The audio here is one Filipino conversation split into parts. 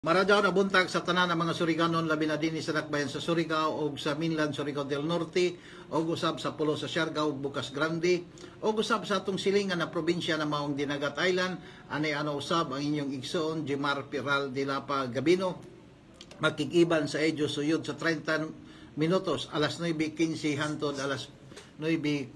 Maradyaw na buntag sa tanan ng mga Suriganon labi na dinhi sa dakbayan sa Surigao ug sa mainland Surigao del Norte ug usab sa pulo sa Siargao ug Bukas Grande ug usab sa atong silingan na probinsya na maong Dinagat Island. Ani ano usab ang inyong igsoon Jimar Piral de Lapa Gabino makikiban sa edyo suyod sa 30 minutos alas 9:15 hangtod alas 9:45.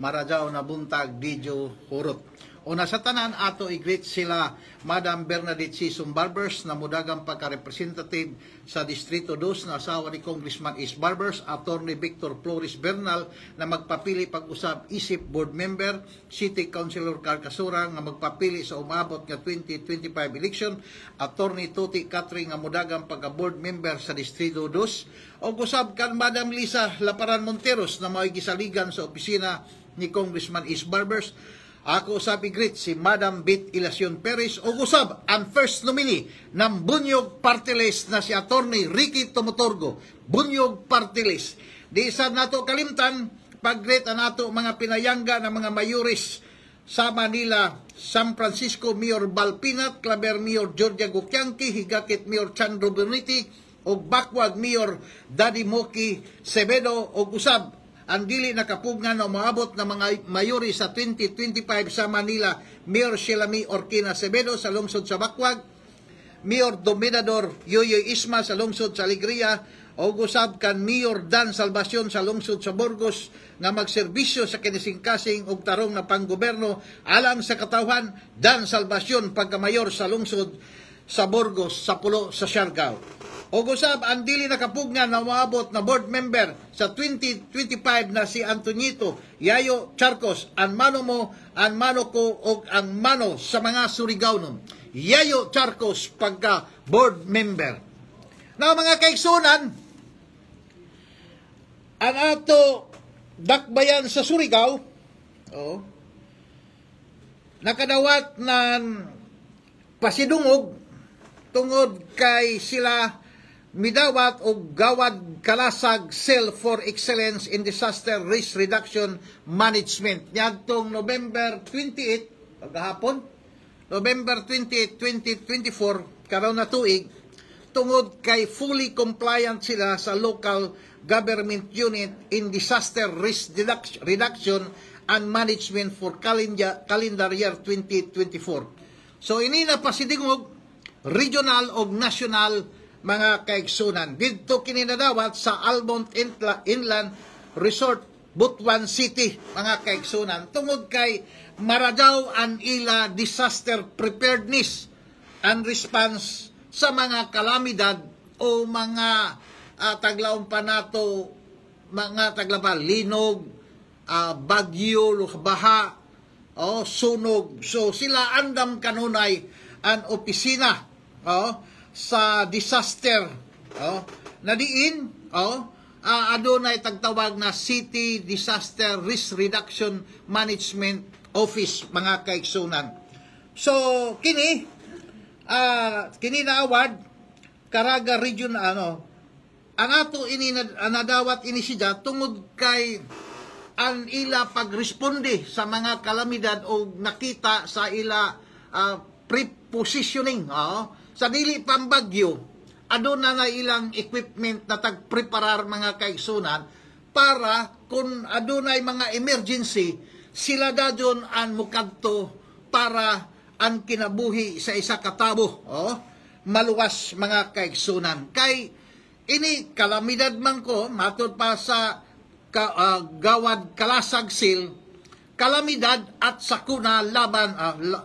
Maradyaw na buntag Didyo Hurot. Una sa tanan ato i-greet sila Madam Bernadette C. Barbers na mudagang pagka-representative sa Distrito 2 na asawa ni Congressman Is Barbers, Attorney Victor Flores Bernal na magpapili pag-usab isip board member, City Councilor Carcasura nga magpapili sa umabot nga 2025 election, Attorney Tuti Catering nga mudagang pagka-board member sa Distrito 2, o usab kan Madam Lisa Laparan Monteros na maigisaligan sa opisina ni Congressman Is Barbers. Ako usab i-greet si Madam Bit Ilacion Perez o usab ang first nominee ng Bunyog Party List na si Attorney Ricky Tomotorgo. Bunyog Party List. Di isa nato kalimtan pag-greet ang nato mga pinayangga ng mga mayuris sa Manila, San Francisco Mayor Balpinat, Claver Mayor Georgia Gutiangki, Higakit Mayor Chandro Boniti o Bakwag Mayor Daddy Moki Sevedo o usab ang dili nakapugnan o maabot na mga mayori sa 2025 sa Manila, Mayor Shelami Orquina Sevedo sa lungsod sa Bakwag, Mayor Dominador Yoyoy Isma sa lungsod sa Alegria, o gusab kan Mayor Dan Salvacion sa lungsod sa Burgos nga magserbisyo sa kinisingkasing og tarong na panggoberno alang sa katawhan. Dan Salvacion pagkamayor sa lungsod sa Burgos sa pulo sa Siargao. O gusab ang dili nakapugnan na maabot na board member sa 2025 na si Antonito Yayo Charcos, ang mano mo, ang mano ko, o ang mano sa mga Surigao-non. Yayo Charcos pagka board member. Na mga kaigsunan, ang ato dakbayan sa Surigao, nakadawat ng pasidungog tungod kay sila midawat o gawad kalasag Cell for Excellence in Disaster Risk Reduction Management. Niagtong November 28, paghapon, November 28, 2024, karon na tuig, tungod kay fully compliant sila sa local government unit in disaster risk reduction and management for calendar year 2024. So ini na pasidingog regional o national mga kaigsunan. Dito kininadawat sa Almont Inland Resort, Butuan City, mga kaigsunan. Tungod kay maradaw ang ila disaster preparedness and response sa mga kalamidad o mga taglaon pa nato, mga taglaba, linog, bagyo, baha, sunog. So sila andam kanunay ang opisina, sa disaster na diin adunay tagtawag na City Disaster Risk Reduction Management Office, mga kaigsunan. So kini na award Caraga Region ang ato ini nadawat ini siya tungod kay ang ila pagresponde sa mga kalamidad o nakita sa ila prepositioning sa dili pambagyo, aduna na ilang equipment na tagpreparar, mga kaigsunan, para kung adunay mga emergency, sila dadyon ang mukadto para ang kinabuhi sa isa katabo, maluwas, mga kaigsunan. Kay ini kalamidad man ko, matod pa sa gawad kalasag sil, kalamidad at sakuna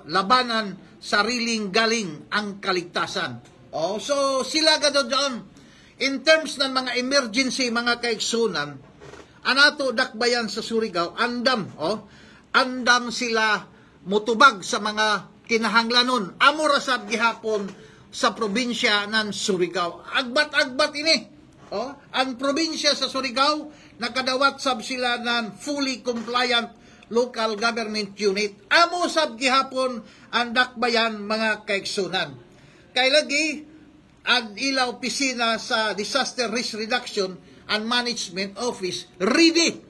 labanan sariling galing ang kaligtasan. So sila gado doon. In terms ng mga emergency, mga kaigsunan, anato dakbayan sa Surigao, andam sila mutubag sa mga kinahanglanon. Amorasab gihapon sa probinsya ng Surigao. Agbat-agbat ini. Ang probinsya sa Surigao, nakadawat sab sila ng fully compliant local government unit. Amo sab gihapon ang dakbayan, mga kaigsunan. Kay lagi ang ila opisina sa Disaster Risk Reduction and Management Office ready.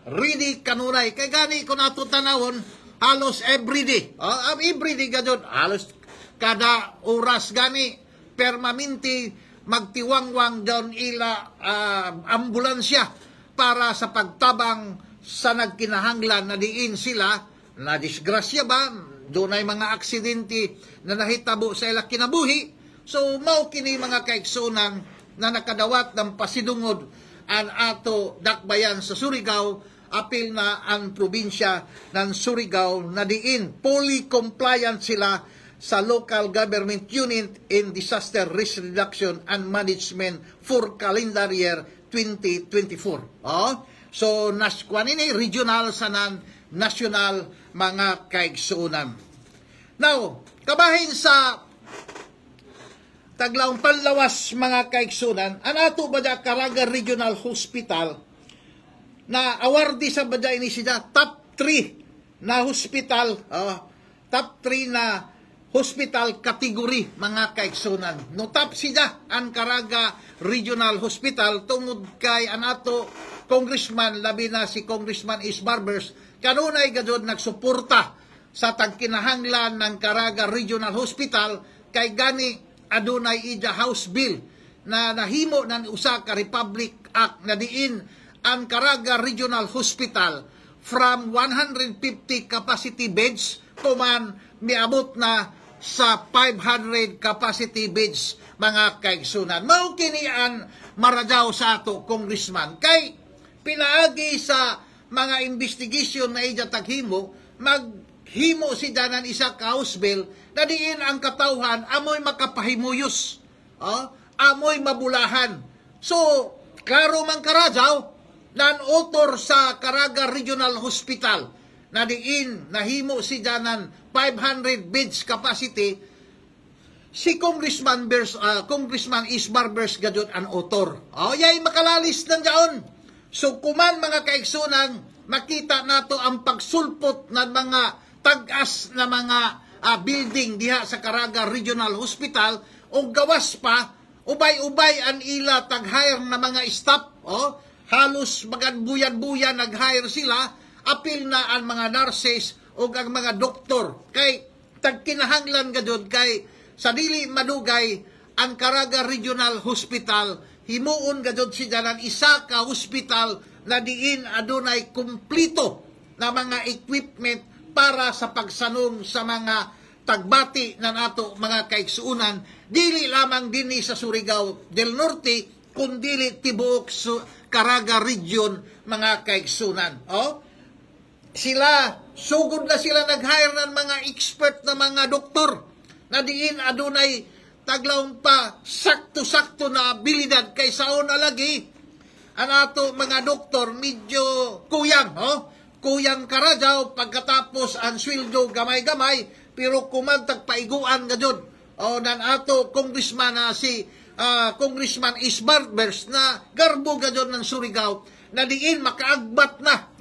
Ready kanunay. Kay gani ko nato tanawon halos everyday. Everyday gadon halos kada oras gani permanente magtiwangwang doon ila ambulansya para sa pagtabang sa nagkinahanglan na diin sila na disgrasya ba, doon ay mga aksidente na nahitabo sa ila kinabuhi. So mao kini mga kaigsunan na nakadawat ng pasidungod ang ato dakbayan sa Surigao, apil na ang probinsya ng Surigao na diin fully compliant sila sa local government unit in disaster risk reduction and management for calendar year 2024. So naskuanini regional sanan national mga kaigsunan. Now, kabahin sa taglaong panlawas mga kaigsunan, ang ato ba Caraga Regional Hospital na awardi sa bada ini siya top 3 na hospital, top 3 na hospital category mga kaigsunan. No top siya ang Caraga Regional Hospital tungod kay anato congressman, labi na si Congressman Is Barbers, kanunay gadod nagsuporta sa tagkinahanglan ng Caraga Regional Hospital kay gani adunay ija House Bill na nahimo ng usa ka Republic Act na diin ang Caraga Regional Hospital from 150 capacity beds kuman miabot na sa 500 capacity beds mga kaigsunan. Mao kini ang maradaw sa ato congressman kay pinaagi sa mga investigation na ija taghimo maghimo si danan isa ka House Bill na diin ang katawhan amoy makapahimuyos, amoy mabulahan. So klaro man karajaw nan author sa Caraga Regional Hospital na diin nahimo si danan 500 beds capacity, si Congressman Is Barbers gadyon ang author. Yay makalalis ng daon. So kuman mga kaigsunan, makita nato ang pagsulpot ng mga tag-as na mga building diha sa Caraga Regional Hospital o gawas pa, ubay-ubay ang ila tag-hire na mga staff, halos magbuyan-buyan nag-hire sila, apil na ang mga nurses o ang mga doktor. Kay tagkinahanglan gadyon kay sa dili madugay ang Caraga Regional Hospital himuon gadod si danan isa ka hospital na diin adunay kumplito na mga equipment para sa pagsanong sa mga tagbati na nato mga kaigsuunan, dili lamang dinhi sa Surigao del Norte kundi tibuok Caraga Region mga kaigsunan. Sila sugod na sila nag-hire ng mga expert na mga doktor na diin adunay taglaong pa sakto-sakto na abilidad kay saon na lagi ang ato mga doktor medyo kuyang, kuyang karajaw pagkatapos ang sweldo gamay-gamay pero kumantag paiguan gadyon nan ato congressman na si Congressman Is Barbers na garbo gadyon ng Surigao na diin makaagbat na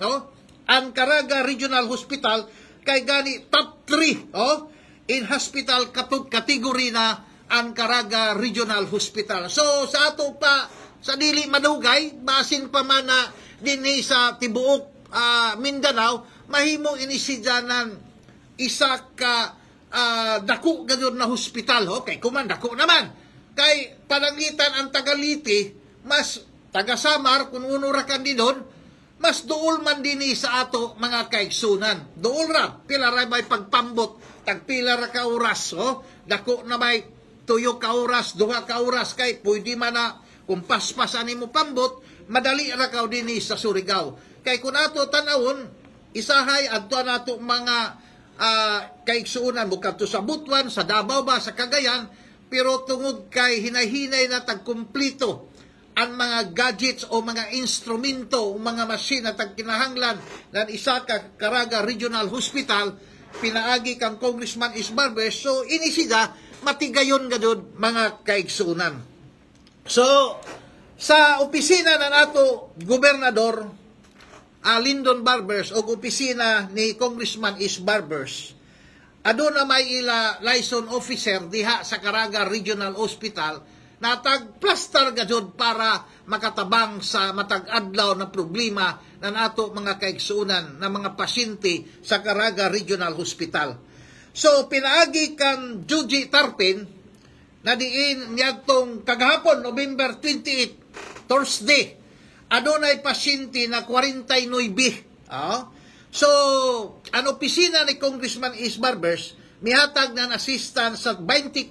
ang Caraga Regional Hospital kay gani top 3 in hospital category na ang Caraga Regional Hospital. So sa ato pa sa dili madugay basin pa man na dinhi sa tibuok Mindanao mahimo inisidyanan isa ka dako gadyon na hospital kay kuman dako naman kay palangitan ang Tagaliti mas taga Samar kun uno ra kandidon mas duol man dinhi sa ato mga kaigsunan. Duol ra pila ra may pagpambot tagpila ra ka oras dako na may tuyo ka oras, 2 ka oras kay pwede man na kung paspasan nimo pambot, madali ra kaw dinhi sa Surigao. Kay kun ato tanawon, isahay adto nato mga kaigsuunan mo kadto sa Butuan, sa Davao ba, sa Cagayan, pero tungod kay hinay-hinay na tagkumplito ang mga gadgets o mga instrumento o mga machine na tagkinahanglan ng isa ka Caraga Regional Hospital, pinaagi kang Congressman Is Barbers, so inisida matigayon gadud mga kaigsunan. So sa opisina na nato gobernador Lyndon Barbers o opisina ni Congressman Is Barbers, aduna may ila liaison officer diha sa Caraga Regional Hospital na tagplaster gadud para makatabang sa matag-adlaw na problema na nato mga kaigsunan na mga pasyente sa Caraga Regional Hospital. So pinaagi kan Juji Tarpin na diin niyadtong kagahapon November 28 Thursday adunay pasyente na 49. So ang opisina ni Congressman Is Barbers mihatag ng assistance sa 24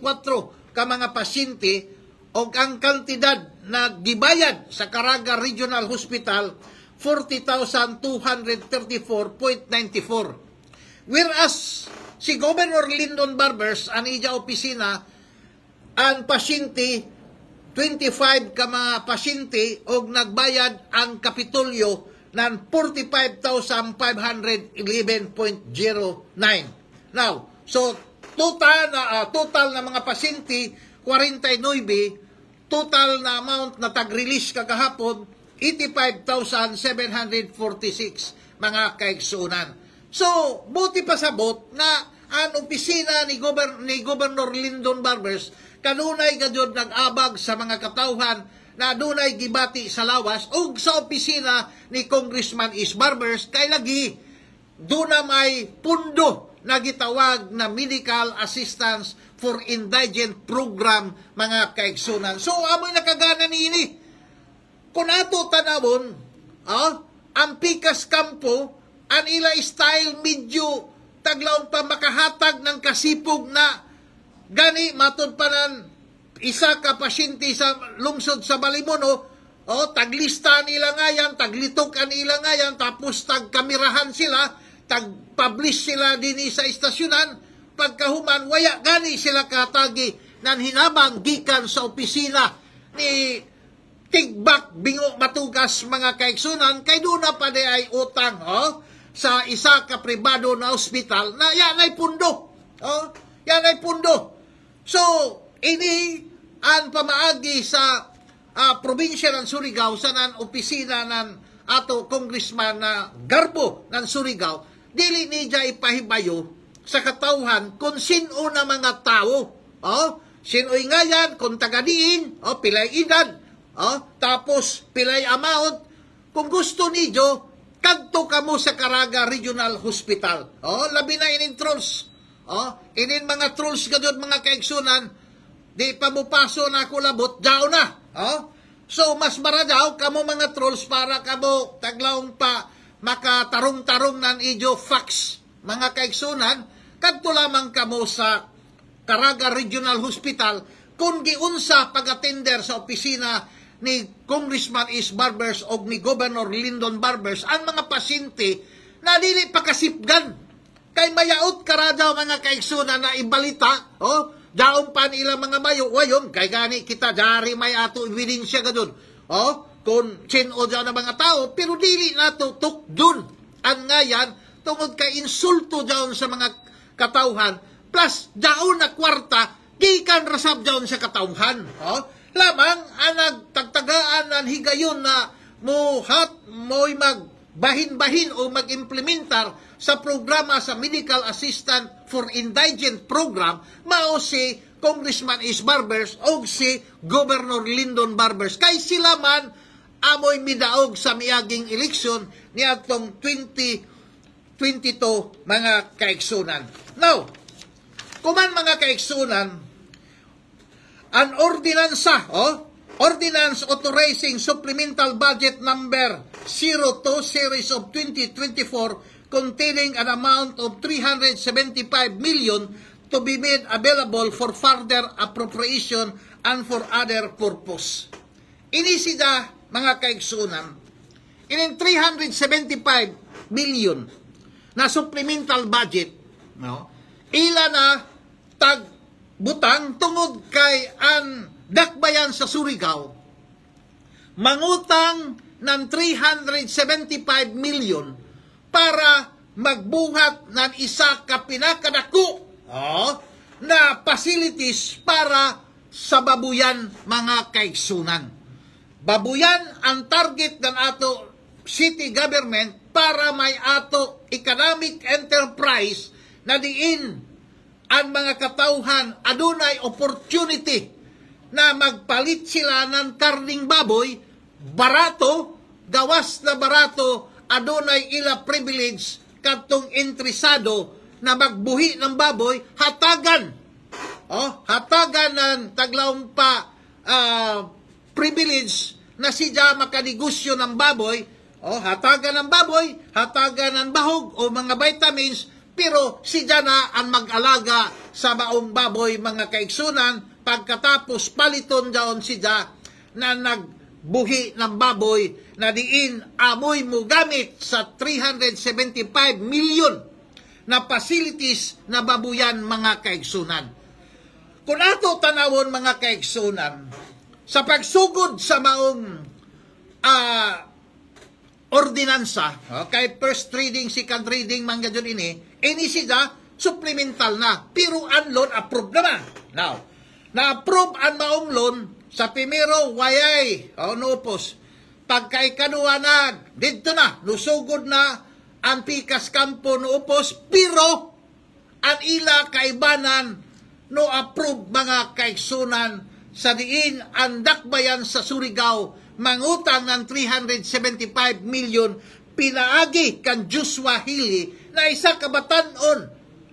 ka mga pasyente o ang kantidad na gibayad sa Caraga Regional Hospital 40,234.94. Whereas si Governor Lyndon Barbers ang iya opisina ang pasyente 25 ka mga pasyente o nagbayad ang Kapitolyo ng 45,511.09. Now, so total na mga pasyente 49, total na amount na tag-release kagahapon 85,746 mga kaigsunan. So, buti pasabot na ang opisina ni Governor Lyndon Barbers kanunay gayud nag-abag sa mga katawhan na dunay gibati sa lawas ug sa opisina ni Congressman Is Barbers kay lagi duna may pundo na gitawag na Medical Assistance for Indigent Program mga kaigsunan. So amoy nakagana niini. Kung ato tanawon, ang Pikas Campo, ang ila style medyo taglaon pa makahatag ng kasipog na gani matod pa ng isa ka pasyente sa lungsod sa Balimono, taglista nila ngayon, taglitok ang nila ngayon, tapos tagkamirahan sila, tag-publish sila din sa istasyonan, pagkahuman, waya gani sila katagi nan hinabang gikan sa opisina ni Tigbak Bingo Matugas mga kaigsunan, kay doon na pa ay utang sa isa ka pribado na ospital na yan ay pundo. Yan ay pundo. So, ini ang pamaagi sa probinsya ng Surigao sa nan opisina ng ato congressman na Garbo ng Surigao, dili niya ipahibayo sa katawhan kung sino na mga tao. Sino'y ngayan, kung tagadiin, pilay edad, tapos pilay amount. Kung gusto niyo, kadto kamo sa Caraga Regional Hospital. Labi na inin trolls. Inin mga trolls gadod mga kaigsunan, di pa mo paso na ako labot, daw na. So, mas maradaw kamo mga trolls para kamo taglaong pa makatarong-tarong ng idyo fax mga kaigsunan, kadto lamang kamo sa Caraga Regional Hospital kung giunsa pag-attender sa opisina ni Congressman Is Barbers o ni Governor Lyndon Barbers ang mga pasyente na dili pakasipgan kay mayaot karadaw mga kaigsunan na ibalita daon pa nila mga mayo wayon kay gani kita dari may ato ebidensya gadun kung chino daw na mga tao pero dili nato tukdun ang ngayan tungod kay insulto daw sa mga katawhan plus daon na kwarta gikan rasab daw sa katawhan lamang ang nagtagtagaan ng higayon na mo'y magbahin-bahin o mag-implementar sa programa sa Medical Assistance for Indigent Program mao si Congressman Is Barbers o si Governor Lyndon Barbers. Kay sila man amoy midaog sa miaging eleksyon ni atong 2022 mga kaigsunan. Now, kuman mga kaigsunan, an ordinansa, Ordinance Authorizing Supplemental Budget Number 02 Series of 2024 containing an amount of 375 million to be made available for further appropriation and for other purpose. Inisida mga kaigsunan, in 375 million na supplemental budget, ila na butang tungod kay ang dakbayan sa Surigao mangutang ng 375 million para magbuhat ng isa ka pinakadako na facilities para sa babuyan mga kaigsunan. Babuyan ang target ng ato city government para may ato economic enterprise na diin ang mga katawhan adunay opportunity na magpalit sila ng karning baboy, barato, gawas na barato, adunay ila privilege katong interesado na magbuhi ng baboy, hatagan. Hatagan ng taglaong pa privilege na siya makanegosyo ng baboy. Hatagan ng baboy, hatagan ng bahog o mga vitamins, pero siya na ang mag-alaga sa maong baboy, mga kaigsunan, pagkatapos paliton daon siya na nagbuhi ng baboy na diin amoy mo gamit sa 375 million na facilities na babuyan, mga kaigsunan. Kung ato tanawon, mga kaigsunan, sa pagsugod sa maong ordinansa, kay first reading, second reading, mga dyan ini siya, supplemental na, pero ang loan, approve naman. Now, na-approve ang maong loan, sa primero, wayay, nupos. Pagkaikanuha na, dito na, nusugod na, ang pikas kampo nupos, pero, ang ila kaibanan, no approve, mga kaigsunan, sa diin, ang dakbayan sa Surigao, mangutang ng 375 million, pinaagi kan Joshua Hili, na isa kabatanon,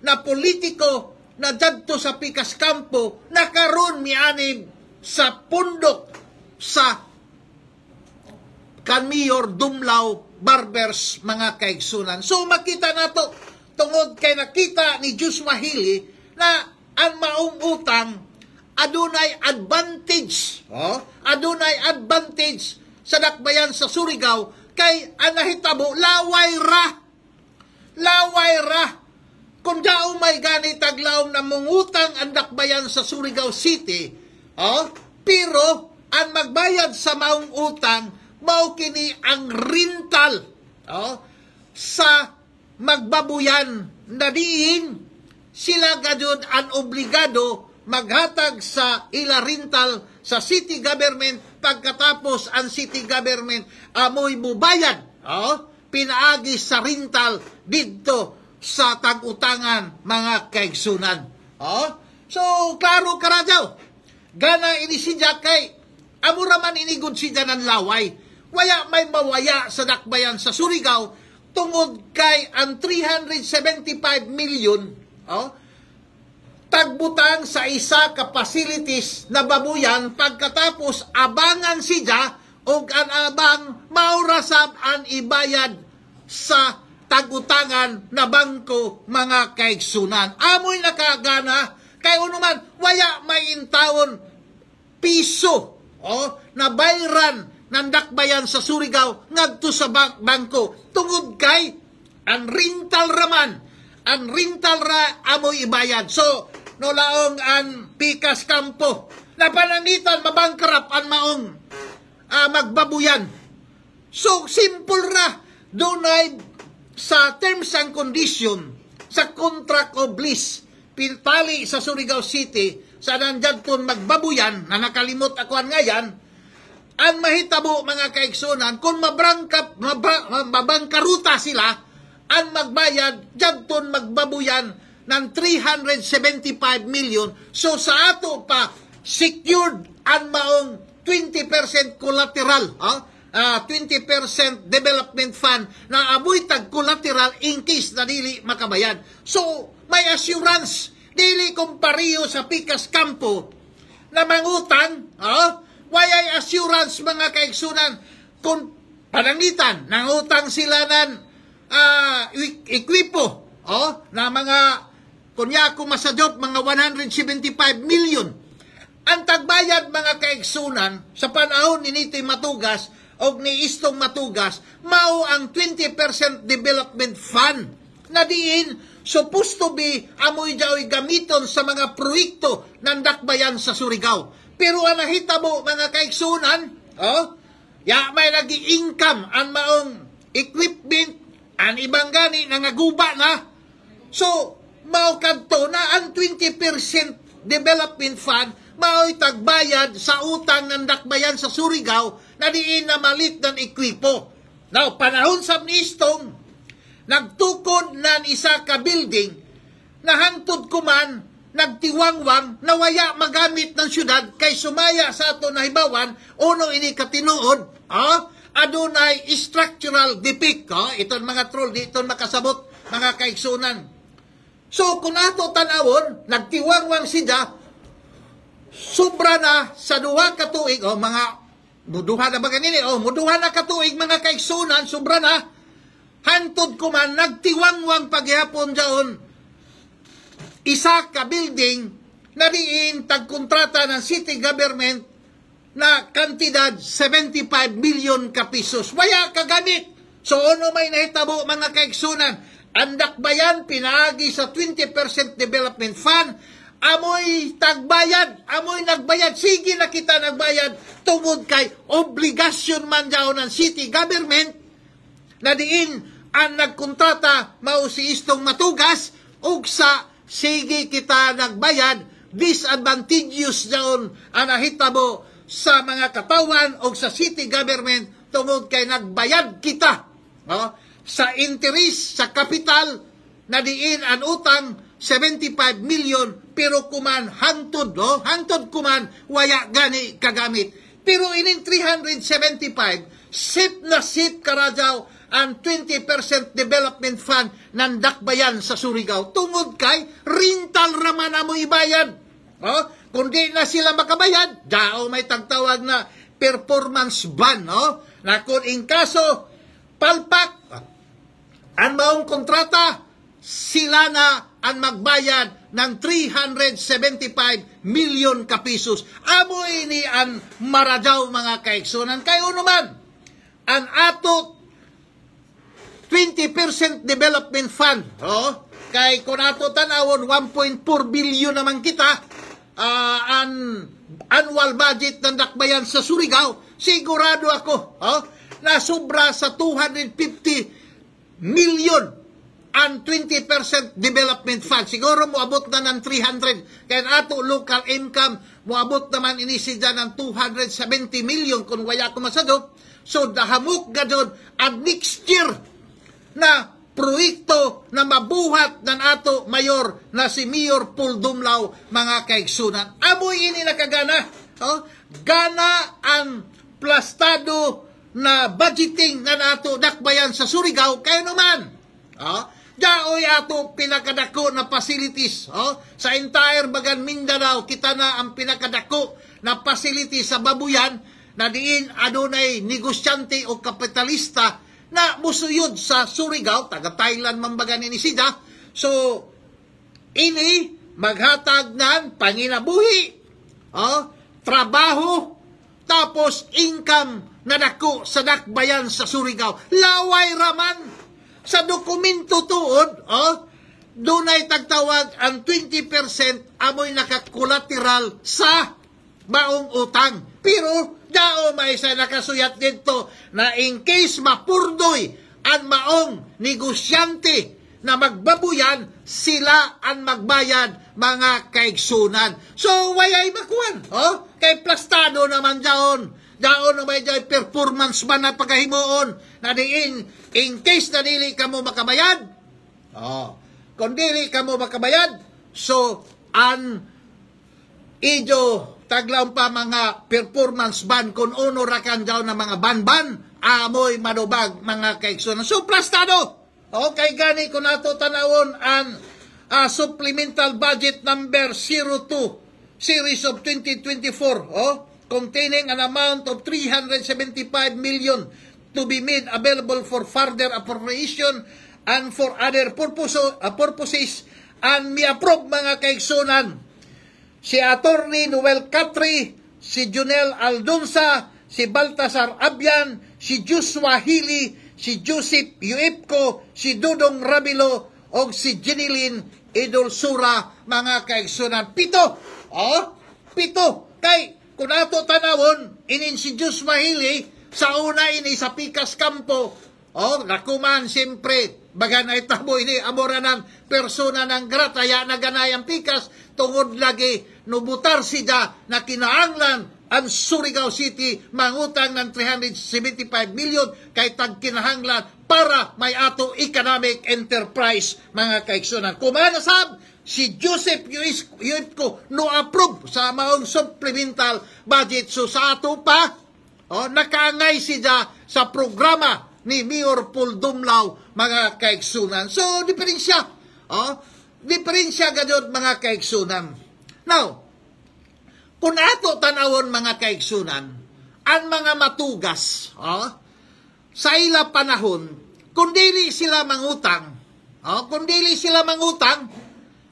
na politiko, na dadto sa pikas kampo, na karon mianib sa pundok sa Mayor Dumlao Barbers, mga kaigsunan. So makita nato tungod kay nakita ni Joshua Hili na ang maong utang adunay advantage. Adunay advantage sa dakbayan sa Surigao kay ang nahitabo laway ra. Kung daw may gani taglaw na mungutang ang dakbayan sa Surigao City, pero ang magbayad sa maong utang mao kini ang rental sa magbabuyan na diin sila gadud ang obligado maghatag sa ila rental sa city government, pagkatapos ang city government amoy mubayad pinaagi sa rental dito sa tag-utangan, mga kaigsunan. So klaro karadyaw, gana ini siya kay amura man inigod siya ng laway, waya may mawaya sa dakbayan sa Surigao tungod kay ang 375 million tagbutang sa isa ka facilities na babuyan, pagkatapos abangan siya o ang abang maurasab ang ibayad sa tagutangan na bangko, mga kaigsunan. Amoy nakagana kay unuman waya may intawon piso na bayran ng dakbayan sa Surigao ngadto sa bangko tungod kay ang rental raman, ang rental ra amoy ibayad. So no laong ang pikas kampo na panangitan mabangkrap ang maong magbabuyan. So simple ra, dunay sa terms and condition sa contract of lease pintali sa Surigao City sa nandiyan magbabuyan na nakalimot ako ang ngayan, ang mahitabo, mga kaigsunan, kung mabangkaruta sila, ang magbayad dyan magbabuyan ng 375 million. So sa ato pa, secured ang maong 20% collateral, 20% development fund na amoy tag collateral in case na dili makabayad. So may assurance, dili kumpariyo sa pikas kampo na mangutang, wayay assurance, mga kaigsunan, kung panangitan, nangutang sila ng ekwipo, na mga kunya kung masadot mga 175 million. Ang tagbayad, mga kaigsunan, sa panahon ni Nitoy Matugas o ni Istong Matugas, mao ang 20% development fund na diin supposed to be amoy jaoy gamiton sa mga proyekto ng dakbayan sa Surigao. Pero ang nahitabo, mga kaigsunan, may nag-i-income ang maong equipment, ang ibang gani nangaguba na. So mao kadto na ang 20% development fund mao'y tagbayad sa utang ng dakbayan sa Surigao na diin na malit ng ekwipo. Now, panahon sa Istong, nagtukod na isa ka building na hangtod kuman nagtiwangwang na waya magamit ng syudad kay sumaya sa ato na hibawan uno ini katinuod adunay structural defect. Itong mga troll dito makasabot, mga kaigsunan. So kung ato tanawon, nagtiwangwang siya, sobra na sa duha ka tuig, mga muduha na ba ganini, muduha na ka tuig mga kaigsunan, sobra na, hantod ko man, nagtiwangwang paghihapon dyan, isa ka building na diin tagkontrata ng city government na kantidad 75 million ka pesos. Waya kagamit. So ano may nahitabo mga kaigsunan? Andak bayan, pinaagi sa 20% development fund, amoy tagbayad, amoy nagbayad, sige na kita nagbayad, tungod kay obligasyon man daw ng city government, na diin ang nagkontrata mao si istong matugas, ug sa sige kita nagbayad, disadvantageous daw ang nahitabo sa mga katawan o sa city government, tungod kay nagbayad kita. Sa interest, sa kapital, na diin ang utang 75 million, pero kuman hantod, hantod kuman, waya gani kagamit. Pero inin 375, sip na sip karadyaw ang 20% development fund ng dakbayan sa Surigao. Tungod kay, rental raman na mo ibayad. Kung di na sila makabayad, dao may tagtawag na performance ban, na kung in kaso, palpak, ang maong kontrata, sila na ang magbayad ng 375 million ka pesos. Amoy ni ang maradaw mga kaigsunan. Kayo naman, ang ato 20% development fund, kay kung ato tanawon 1.4 billion naman kita, ang annual budget ng dakbayan sa Surigao, sigurado ako, na sobra sa 250 million ang 20% development fund. Siguro moabot na ng 300. Kaya ato local income, moabot naman inisidya ng 270 million kung waya ko masado. So, dahamok gadon ang next year na proyekto na mabuhat ng ato mayor na si Mayor Paul Dumlao, mga kaigsunan. Amoy ini nakagana. Gana ang plastado na budgeting na nato dakbayan sa Surigao. Kayo naman, daoy ato pinakadako na facilities, sa entire Bagan Mindanao, kita na ang pinakadako na facilities sa babuyan, na diin adunay negosyante o kapitalista na musuyod sa Surigao, taga Thailand mambagan ni sida. So, ini maghatag ng panginabuhi, trabaho, tapos income na dako sa dakbayan sa Surigao. Laway raman sa dokumento tuod, dunay tagtawag ang 20% amoy nakakolateral sa maong utang. Pero dao may sa nakasuyat dito na in case mapurdoy ang maong negosyante na magbabuyan, sila ang magbayad, mga kaigsunan. So, wayay makuan. Kay plastado naman daon na may performance ba na pagkahimuon na diin, in case na dili ka mo makabayad, kung dili ka mo makabayad, so, ijo taglaw pa mga performance ban kung uno rakan daw na mga ban-ban, amoy madubag, mga kaigsunan. So, plastado. Okay, gani ko nato tanawon ang supplemental budget number 02 series of 2024, containing an amount of 375 million to be made available for further appropriation and for other purposes, and mi-approve, mga kaigsunan, si Attorney Noel Catri, si Junel Aldonza, si Baltasar Abian, si Joshua Hili, si Joseph Yuipko, si Dudong Rabilo, o si Jeneline Idolsura, mga kaigsunan. Pito! Pito! Kay, kung ato tanawon, inin si Joshua Hili, sa una ini sa Pikas Campo, nakuman siyempre, baga na itabo ini, amora ng persona ng grataya na ganayang Pikas, tungod lagi, nubutar siya na kinaanglan ang Surigao City mangutang ng 375 million kay tagkinahanglan para may ato economic enterprise, mga kaigsunan. Kumanasab, si Joseph Yuipko no approve sa maong supplemental budget. So sa ato pa, nakaangay siya sa programa ni Mayor Paul Dumlao, mga kaigsunan. So, diferensya. diferensya gayud mga kaigsunan. Now, kung ato tanawon mga kaigsunan, ang mga matugas, sa ila panahon, kung dili sila mangutang,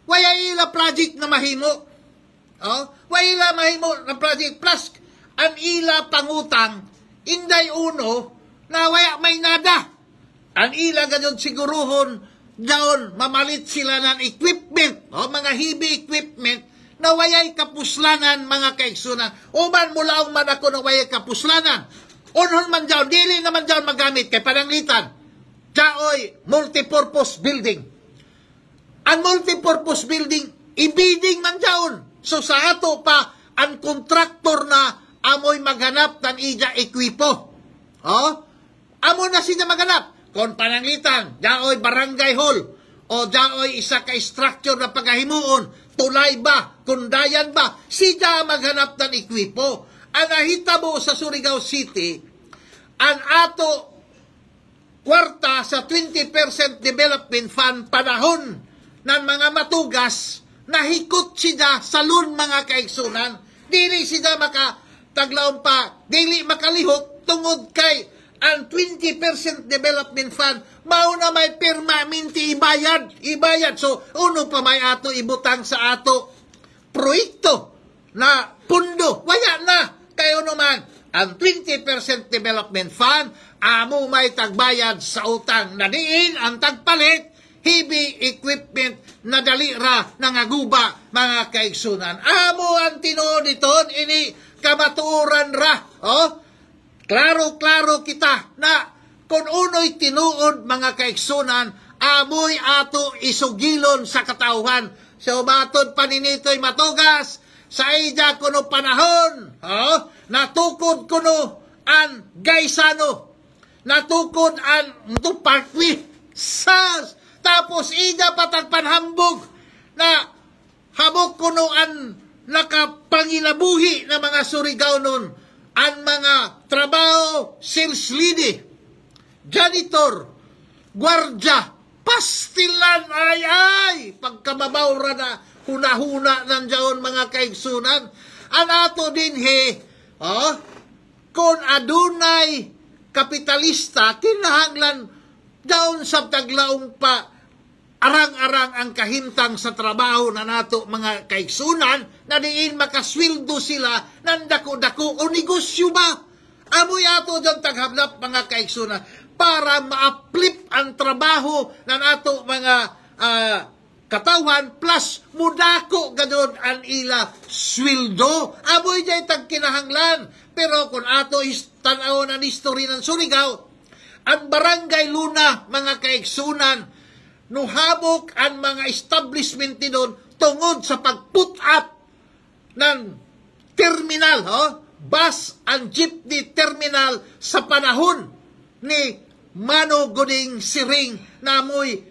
wala ila project na mahimo. Wala ila mahimo na project. Plus, ang ila pangutang, inday uno, na wala may nada. Ang ila ganyan siguruhon, daon, mamalit sila ng equipment, mga heavy equipment, na wayay kapuslanan mga kaigsunan. Uman mula man ako na wayay kapuslanan. Unhon man daon, dili naman daon magamit kay pananglitan. Daoy, multipurpose building. Ang multipurpose building, ibiding man daon. So sa ato pa, ang kontraktor na amoy maghanap ng ija ekwipo. Amo na siya maghanap. Kung pananglitan, daoy barangay hall, o daoy isa ka structure na paghahimuon, tulay ba, kundayan ba, siya maghanap ng ekwipo. Ang nahitabo sa Surigao City, ang ato kwarta sa 20% development fund panahon ng mga matugas, nahikot siya sa lun mga kaigsunan. Dili siya makataglaon pa, dili makalihok tungod kay ang 20% development fund, mauna may permanente ibayad. So, uno pa may ato ibutang sa ato proyekto na pundo. Wala na. Kayo naman, ang 20% development fund, amo may tagbayad sa utang na diin, ang tagpalit, heavy equipment na dalira nangaguba mga kaigsunan. Amo ang tinuod iton, ini kamaturan ra. Klaro kita na kung uno'y tinuod mga kaigsunan, amoy ato isugilon sa katauhan. So matod paninito'y matugas, sa ija kuno panahon, natukod kuno ang gaysano, natukod ang parkwi, tapos ija patagpanhambog na habok kuno ang nakapangilabuhi na mga Surigao nun. Ang mga trabaho, sales lady, janitor, gwardya, pastilan, ay, pagkamabawra na huna-huna nandiyon mga kaigsunan. Ang ato din kung adunay kapitalista, kinahanglan daon sa taglaong pa, arang-arang ang kahintang sa trabaho na nato mga kaigsunan, na diin makaswildo sila ng dako-dako o negosyo ba? Amoy ato dyan taghablap mga kaigsunan para ma-uplift ang trabaho na nato mga katawan plus mudako gadon ang ila swildo. Amoy dyan tagkinahanglan. Pero kung ato tanaw ng history ng Surigao, ang Barangay Luna mga kaigsunan, nuhabok ang mga establishment doon tungod sa pag-put up ng terminal, bus and jeepney terminal sa panahon ni Mano Goding Siring na amoy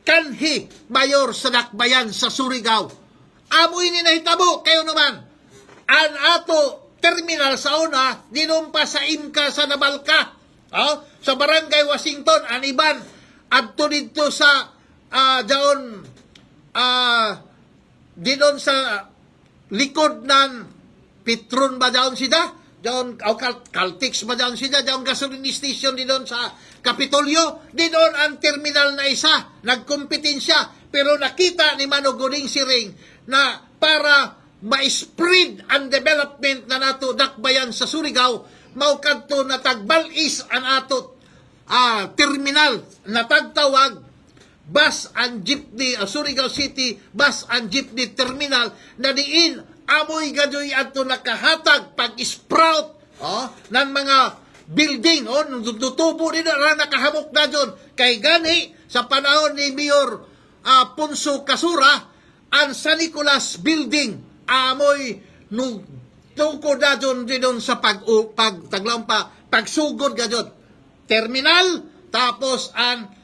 kanhi mayor sa dakbayan sa Surigao. Amoy ni nahitabo, kayo naman, ang ato terminal sa una, dinumpa sa IMCA sa Nabalka, sa Barangay Washington, ang iban, adto dito sa dinon sa likod ng Petron ba daon sida? Daon Caltex ba daon sida? Daon gasoline station dinon sa Kapitolyo. Dinon ang terminal na isa. Nagkompetensya. Pero nakita ni Mano Goding Siring na para ma-spread ang development na nato dakbayan sa Surigao, maukadto na tagbalis ang ato terminal na tagtawag bus and jeepney, Surigao City Bus and Jeepney Terminal, na diin amoy gadoy ato nakahatag pag-sprout ng mga building, tutubo din na nakahamok na dyan. Kay gani, sa panahon ni Mayor Ponso Kasura, ang San Nicolas Building, amoy tuko na dyan din sa pagsugod na dyan. Terminal, tapos ang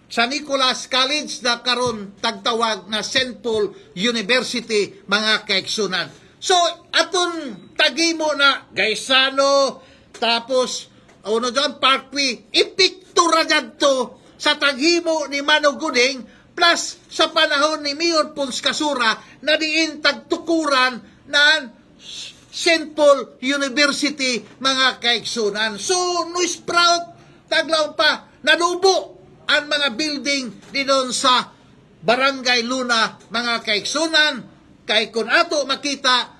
San Nicolas College na karon tagtawag na St. Paul University mga kaigsunan. So, aton tagimo na gaysano, tapos Parkway, ipiktura dyan to sa tagimo ni Mano Goding plus sa panahon ni Mayor Pons Kasura na diin tagtukuran ng St. Paul University mga kaigsunan. So, Nuis Proud, taglaw pa, nanubo ang mga building didon sa Barangay Luna mga kaigsunan. Kay kun ato makita,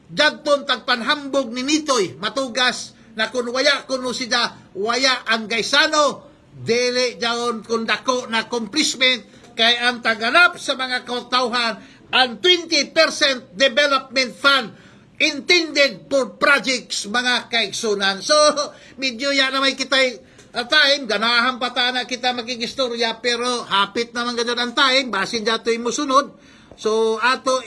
jagton tagpanhambog ni Nitoy, matugas, na kung waya kuno siya, waya ang gaysano, dili jaon kung dako na accomplishment, kay ang taganap sa mga kautauhan, ang 20% development fund intended for projects mga kaigsunan. So, medyo yan na may kitay time, ganahan pa ta na kita makigistorya, pero hapit naman ganyan ang time, basin dito yung musunod. So, ato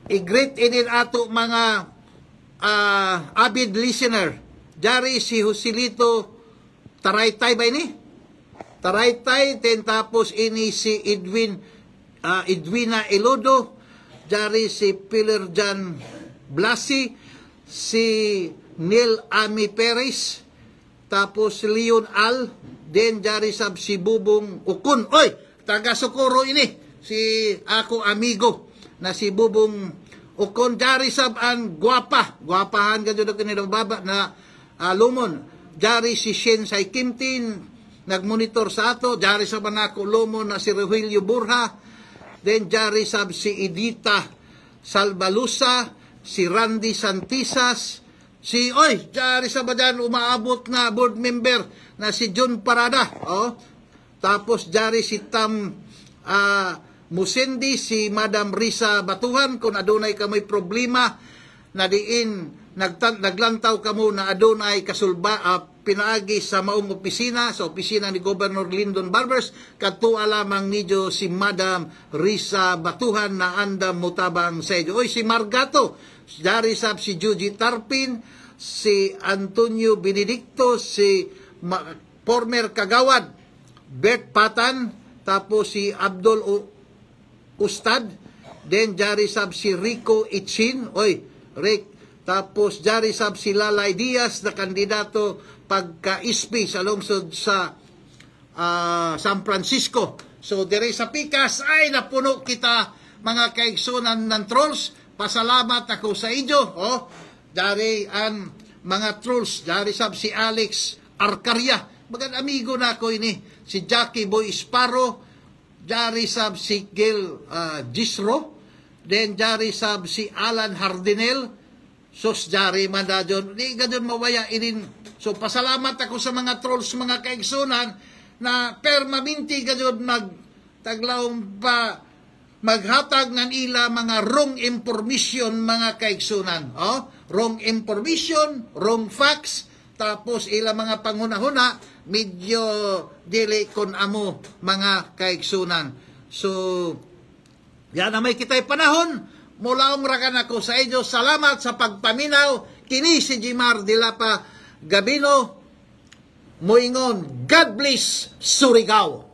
i-greet inin ato mga avid listener. Jari si Joselito Taraytay ba ini? Taraytay, ten tapos ini si Edwina Elodo, jari si Pilar Jan Blasi, si Neil Ami Perez, tapos Leon Al, then jari sab si Bubong Ukon. Oy, taga Socorro ini, si ako amigo na si Bubong Ukon, jari sab ang guwapahan ganyan na kanilang baba na lumon. Jari si Shen Sai Kimtin, nagmonitor sa ato, jari sab ako lumon na si Rogelio Burha, then jari sab si Edita Salbalusa, si Randy Santisas, jari sab dyan umaabot na board member na si John Parada, tapos jari si Tam Musendi, si Madam Risa Batuhan, kung adunay kamoy problema na diin naglantaw kamo na adunay kasulba pinaagi sa maong opisina, sa opisina ni Governor Lyndon Barbers, kadtua lamang nidyo si Madam Risa Batuhan na andam mutabang sa iyo. Si Margato, jari sab si Juji Tarpin, si Antonio Benedicto, si former Kagawad Bert Patan, tapos si Abdul Ustad, then jari sab si Rico Itchin, Rick, tapos jari sab si Lalay Diaz na kandidato pagka-ISP sa lungsod sa San Francisco. So dire sa Pikas ay napuno kita mga kaigsunan ng trolls. Pasalamat ako sa inyo. Jari ang mga trolls, jari sab si Alex Arcaria, bagan amigo na ako ini, si Jackie Boy Sparrow, jari sab si Gil Gisro, then jari sab si Alan Hardinel, sos jari man da dyan, di ganyan mawaya inin. So pasalamat ako sa mga trolls, mga kaigsunan, na permanente ganyan magtaglawang pa maghatag ng ila mga wrong information mga kaigsunan. Wrong information, wrong facts, tapos ila mga panghuna-huna, medyo dili kon amo mga kaigsunan. So, yan na may kitay panahon. Mulaong rakan ako sa inyo. Salamat sa pagpaminaw. Kini si Jimar Dilapa Gabino. Moingon, God bless Surigao.